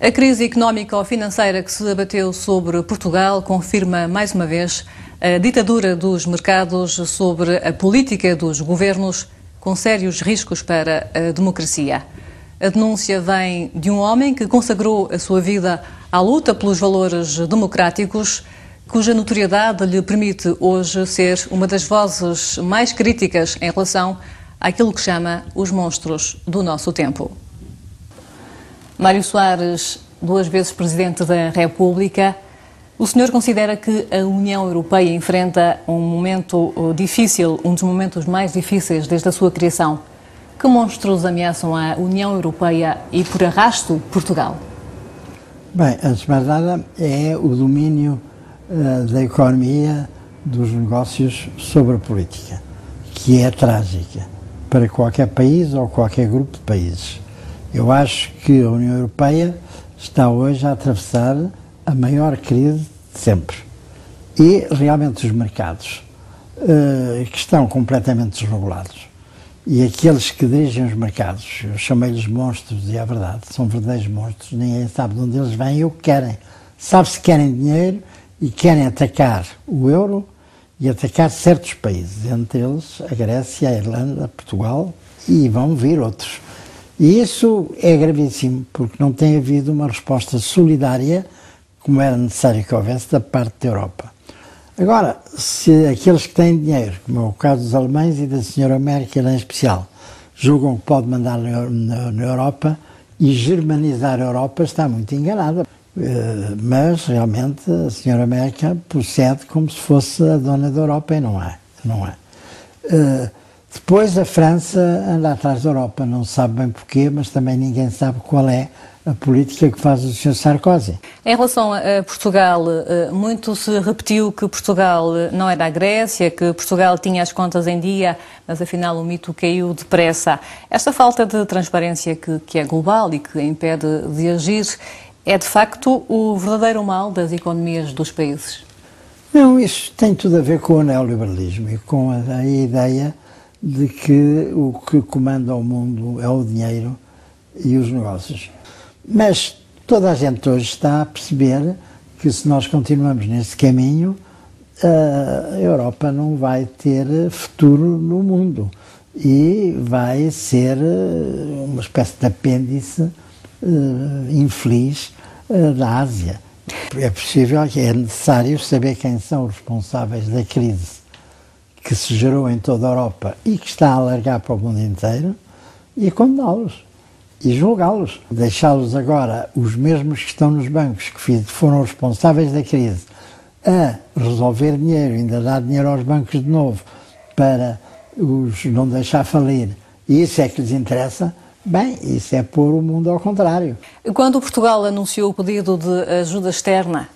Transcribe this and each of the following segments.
A crise económico-financeira que se abateu sobre Portugal confirma mais uma vez a ditadura dos mercados sobre a política dos governos, com sérios riscos para a democracia. A denúncia vem de um homem que consagrou a sua vida à luta pelos valores democráticos, cuja notoriedade lhe permite hoje ser uma das vozes mais críticas em relação àquilo que chama os monstros do nosso tempo. Mário Soares, 2 vezes Presidente da República, o senhor considera que a União Europeia enfrenta um momento difícil, um dos momentos mais difíceis desde a sua criação? Que monstros ameaçam a União Europeia e, por arrasto, Portugal? Bem, antes de mais nada, é o domínio da economia, dos negócios sobre a política, que é trágica para qualquer país ou qualquer grupo de países. Eu acho que a União Europeia está hoje a atravessar a maior crise de sempre. E realmente os mercados, que estão completamente desregulados, e aqueles que dirigem os mercados, eu chamei-lhes monstros, e é verdade, são verdadeiros monstros, ninguém sabe de onde eles vêm e o que querem. Sabe se querem dinheiro e querem atacar o euro e atacar certos países, entre eles a Grécia, a Irlanda, Portugal, e vão vir outros. E isso é gravíssimo, porque não tem havido uma resposta solidária, como era necessário que houvesse, da parte da Europa. Agora, se aqueles que têm dinheiro, como é o caso dos alemães e da senhora Merkel em especial, julgam que pode mandar na Europa e germanizar a Europa, está muito enganada. Mas, realmente, a senhora Merkel procede como se fosse a dona da Europa e não é. Não é. Depois a França anda atrás da Europa, não se sabe bem porquê, mas também ninguém sabe qual é a política que faz o Sr. Sarkozy. Em relação a Portugal, muito se repetiu que Portugal não era a Grécia, que Portugal tinha as contas em dia, mas afinal o mito caiu depressa. Esta falta de transparência que é global e que impede de agir é de facto o verdadeiro mal das economias dos países? Não, isso tem tudo a ver com o neoliberalismo e com a ideia de que o que comanda o mundo é o dinheiro e os negócios. Mas toda a gente hoje está a perceber que se nós continuamos nesse caminho, a Europa não vai ter futuro no mundo e vai ser uma espécie de apêndice infeliz da Ásia. É possível que é necessário saber quem são os responsáveis da crise que se gerou em toda a Europa e que está a alargar para o mundo inteiro e condená-los e julgá-los. Deixá-los agora, os mesmos que estão nos bancos, que foram responsáveis da crise, a resolver dinheiro, ainda dar dinheiro aos bancos de novo para os não deixar falir, e isso é que lhes interessa, bem, isso é pôr o mundo ao contrário. Quando Portugal anunciou o pedido de ajuda externa,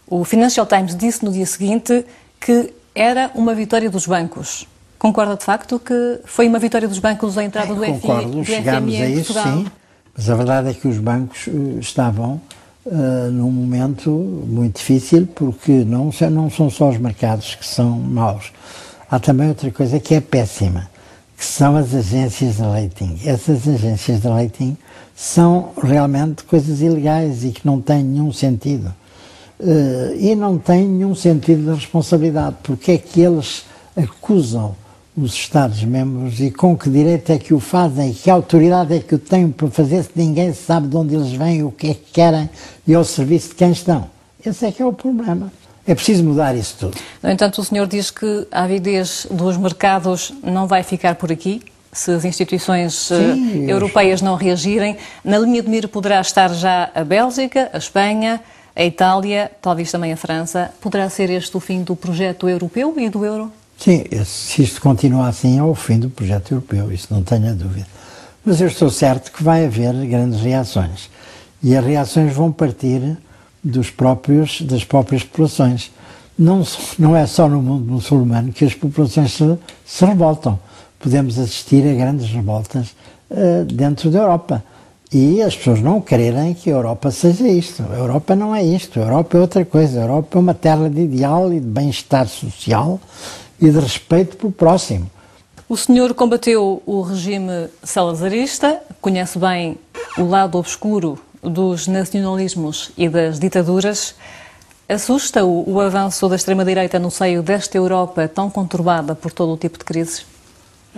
o Financial Times disse no dia seguinte que era uma vitória dos bancos. Concorda de facto que foi uma vitória dos bancos a entrada do FMI? Concordo, chegámos a isso, sim, mas a verdade é que os bancos estavam num momento muito difícil, porque não são só os mercados que são maus. Há também outra coisa que é péssima, que são as agências de rating. Essas agências de rating são realmente coisas ilegais e que não têm nenhum sentido. E não têm nenhum sentido de responsabilidade, porque é que eles acusam os Estados-membros e com que direito é que o fazem e que autoridade é que o têm para fazer se ninguém sabe de onde eles vêm, o que é que querem e ao serviço de quem estão. Esse é que é o problema. É preciso mudar isso tudo. No entanto, o senhor diz que a avidez dos mercados não vai ficar por aqui, se as instituições europeias não reagirem. Na linha de mira poderá estar já a Bélgica, a Espanha, a Itália, talvez também a França. Poderá ser este o fim do projeto europeu e do euro? Sim, se isto continuar assim é o fim do projeto europeu, isso não tenho a dúvida. Mas eu estou certo que vai haver grandes reações. E as reações vão partir das próprias populações. Não é só no mundo muçulmano que as populações se revoltam. Podemos assistir a grandes revoltas dentro da Europa. E as pessoas não quererem que a Europa seja isto. A Europa não é isto. A Europa é outra coisa. A Europa é uma terra de ideal e de bem-estar social e de respeito pelo próximo. O senhor combateu o regime salazarista, conhece bem o lado obscuro dos nacionalismos e das ditaduras, assusta o avanço da extrema-direita no seio desta Europa tão conturbada por todo o tipo de crises?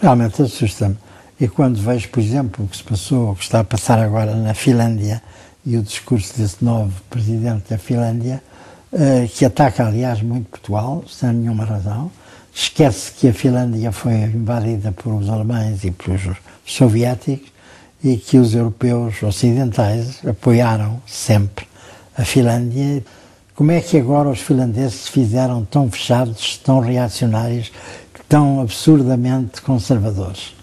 Realmente assusta-me. E quando vejo, por exemplo, o que se passou, o que está a passar agora na Finlândia e o discurso desse novo presidente da Finlândia, que ataca, aliás, muito Portugal, sem nenhuma razão, esquece que a Finlândia foi invadida por os alemães e pelos soviéticos e que os europeus ocidentais apoiaram sempre a Finlândia. Como é que agora os finlandeses se fizeram tão fechados, tão reacionários, tão absurdamente conservadores?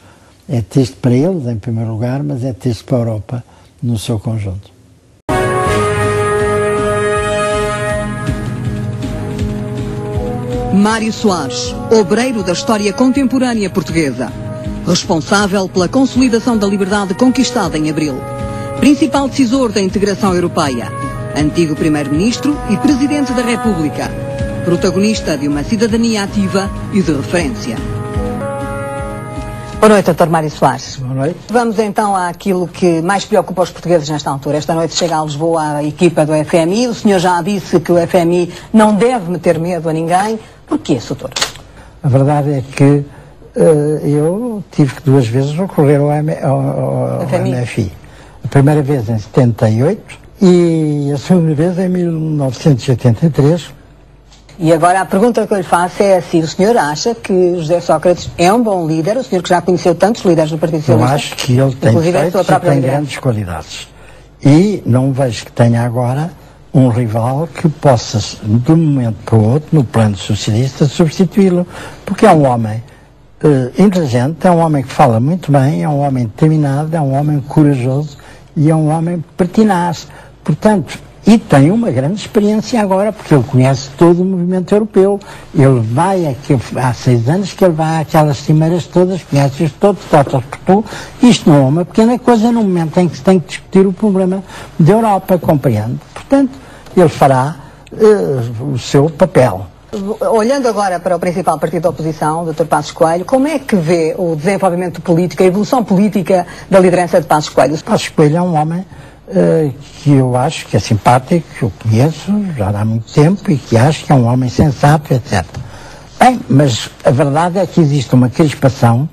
É triste para eles, em primeiro lugar, mas é triste para a Europa no seu conjunto. Mário Soares, obreiro da história contemporânea portuguesa. Responsável pela consolidação da liberdade conquistada em abril. Principal decisor da integração europeia. Antigo primeiro-ministro e presidente da República. Protagonista de uma cidadania ativa e de referência. Boa noite, Dr. Mário Soares. Boa noite. Vamos então àquilo que mais preocupa os portugueses nesta altura. Esta noite chega a Lisboa a equipa do FMI. O senhor já disse que o FMI não deve meter medo a ninguém. Porquê, Soutor? A verdade é que eu tive que 2 vezes recorrer ao MFI. A primeira vez em 78 e a segunda vez em 1983. E agora a pergunta que eu lhe faço é se o senhor acha que José Sócrates é um bom líder, o senhor que já conheceu tantos líderes do Partido Socialista. Eu acho que ele tem feitos e tem grandes qualidades. E não vejo que tenha agora um rival que possa, de um momento para o outro, no plano socialista, substituí-lo. Porque é um homem inteligente, é um homem que fala muito bem, é um homem determinado, é um homem corajoso e é um homem pertinaz. Portanto, e tem uma grande experiência agora, porque ele conhece todo o movimento europeu. Ele vai, há 6 anos que ele vai àquelas cimeiras todas, conhece-os todos, toca por tu. Isto não é uma pequena coisa no momento em que se tem que discutir o problema da Europa, compreende? Portanto, ele fará o seu papel. Olhando agora para o principal partido da oposição, Dr. Passos Coelho, como é que vê o desenvolvimento político, a evolução política da liderança de Passos Coelho? Passos Coelho é um homem que eu acho que é simpático, que eu conheço já há muito tempo e que acho que é um homem sensato, etc. Bem, mas a verdade é que existe uma crispação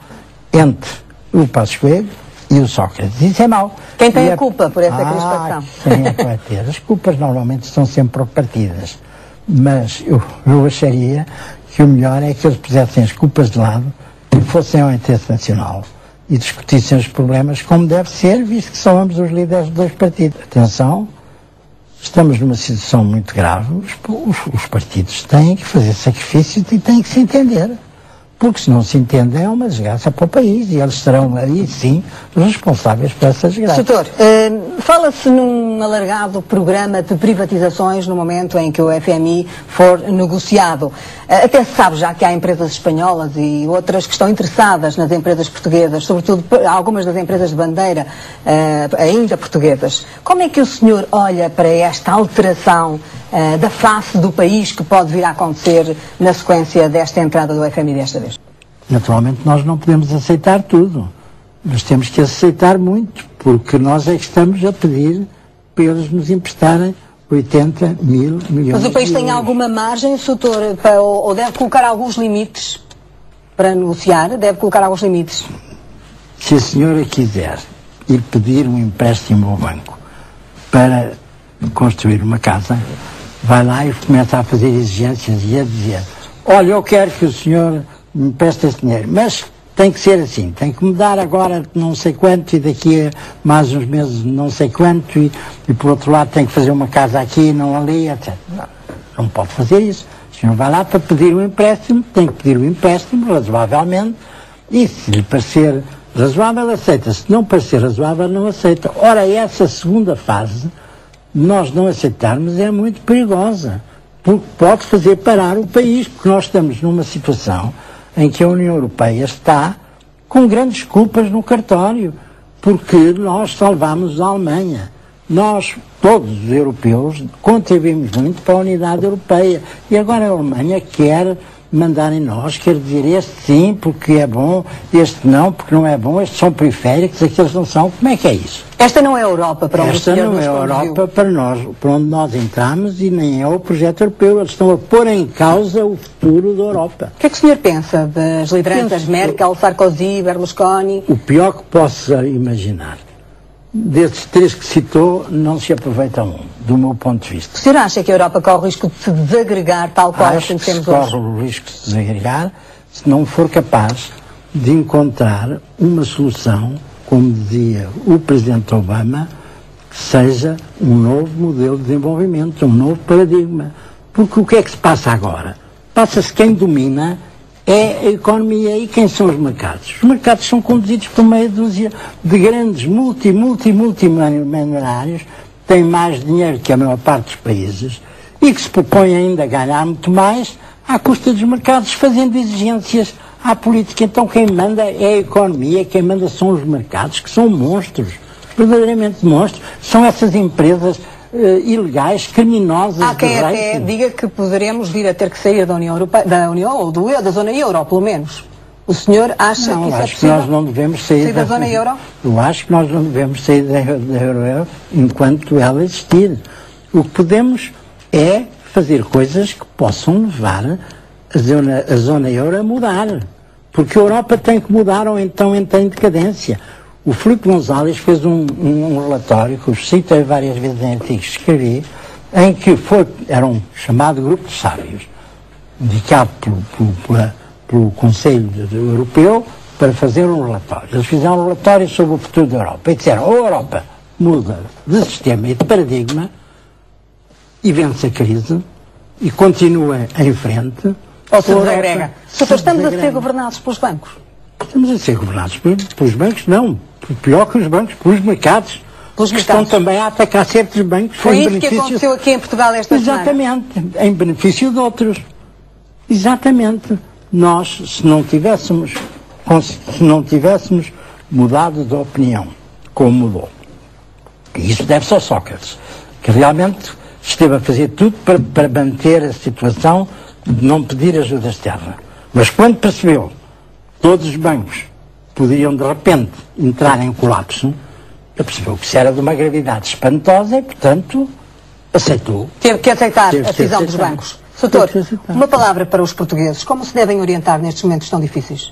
entre o Passos Coelho e o Sócrates. Isso é mau. Quem tem a culpa por essa crispação? Quem é que vai ter? As culpas normalmente são sempre repartidas. Mas eu acharia que o melhor é que eles pusessem as culpas de lado e fossem ao interesse nacional e discutissem os problemas como deve ser, visto que são ambos os líderes dos 2 partidos. Atenção, estamos numa situação muito grave, os partidos têm que fazer sacrifícios e têm que se entender. Porque se não se entendem é uma desgraça para o país e eles serão aí sim responsáveis por essa desgraça. Doutor, fala-se num alargado programa de privatizações no momento em que o FMI for negociado. Até se sabe já que há empresas espanholas e outras que estão interessadas nas empresas portuguesas, sobretudo algumas das empresas de bandeira ainda portuguesas. Como é que o senhor olha para esta alteração da face do país que pode vir a acontecer na sequência desta entrada do FMI desta vez? Naturalmente nós não podemos aceitar tudo, mas temos que aceitar muito, porque nós é que estamos a pedir para eles nos emprestarem 80 mil milhões. Mas o país tem alguma margem, doutor, ou deve colocar alguns limites para negociar? Deve colocar alguns limites? Se a senhora quiser ir pedir um empréstimo ao banco para construir uma casa, vai lá e começa a fazer exigências e a dizer: olha, eu quero que o senhor me empreste esse dinheiro, mas tem que ser assim, tem que me dar agora não sei quanto e daqui a mais uns meses não sei quanto e por outro lado tem que fazer uma casa aqui, não ali, etc. Não pode fazer isso. O senhor vai lá para pedir um empréstimo, tem que pedir o empréstimo razoavelmente e se lhe parecer razoável aceita, se não parecer razoável não aceita. Ora, essa segunda fase nós não aceitarmos é muito perigosa, porque pode fazer parar o país, porque nós estamos numa situação em que a União Europeia está com grandes culpas no cartório, porque nós salvamos a Alemanha. Nós, todos os europeus, contribuímos muito para a unidade europeia. E agora a Alemanha quer mandar em nós, quer dizer, este sim porque é bom, este não porque não é bom, estes são periféricos, aqueles não são. Como é que é isso? Esta não é a Europa para onde Esta não é a Europa para nós, para onde nós entramos, e nem é o projeto europeu. Eles estão a pôr em causa o futuro da Europa. O que é que o senhor pensa das lideranças Merkel, Sarkozy, Berlusconi? O pior que possa imaginar, desses três que citou, não se aproveita um, do meu ponto de vista. O senhor acha que a Europa corre o risco de se desagregar tal qual a Acho que se conhecemos hoje? corre o risco de se desagregar se não for capaz de encontrar uma solução, como dizia o Presidente Obama, que seja um novo modelo de desenvolvimento, um novo paradigma. Porque o que é que se passa agora? Passa-se quem domina é a economia. E quem são os mercados? Os mercados são conduzidos por meia dúzia de grandes multimilionários, têm mais dinheiro que a maior parte dos países e que se propõem ainda a ganhar muito mais à custa dos mercados, fazendo exigências à política. Então quem manda é a economia, quem manda são os mercados, que são monstros, verdadeiramente monstros. São essas empresas ilegais, criminosas. Há quem até diga que poderemos vir a ter que sair da União Europeia, da União ou da zona euro, pelo menos. O senhor acha que isso é possível? Acho que nós não devemos sair da zona euro? Eu acho que nós não devemos sair da euro enquanto ela existir. O que podemos é fazer coisas que possam levar a zona euro a mudar. Porque a Europa tem que mudar ou então entra em decadência. O Filipe González fez um relatório, que eu citei várias vezes em artigos que escrevi, em que era um chamado grupo de sábios, indicado pelo Conselho Europeu para fazer um relatório. Eles fizeram um relatório sobre o futuro da Europa e disseram: ou a Europa muda de sistema e de paradigma e vence a crise e continua em frente, ou se desagrega. Estamos a ser governados pelos bancos? Estamos a ser governados pelos bancos, não. Pior que os bancos, pelos mercados. Pelos que estão também a atacar certos bancos. Foi isso que aconteceu aqui em Portugal esta semana? Exatamente, em benefício de outros. Exatamente. Nós, se não tivéssemos mudado de opinião, como mudou, e isso deve-se ao Sócrates, que realmente esteve a fazer tudo para manter a situação de não pedir ajuda externa. Mas quando percebeu que todos os bancos poderiam de repente entrar em colapso, ele percebeu que isso era de uma gravidade espantosa e, portanto, aceitou. Teve que aceitar a decisão dos bancos. Doutor, uma palavra para os portugueses. Como se devem orientar nestes momentos tão difíceis?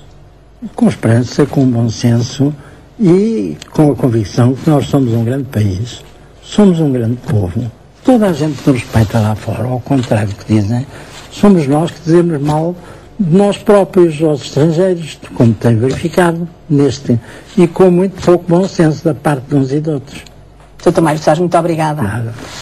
Com esperança, com bom senso e com a convicção que nós somos um grande país, somos um grande povo. Toda a gente nos respeita lá fora, ao contrário do que dizem, somos nós que dizemos mal de nós próprios aos estrangeiros, como tem verificado e com muito pouco bom senso da parte de uns e de outros. Sr. Mário Soares, muito obrigada. Nada.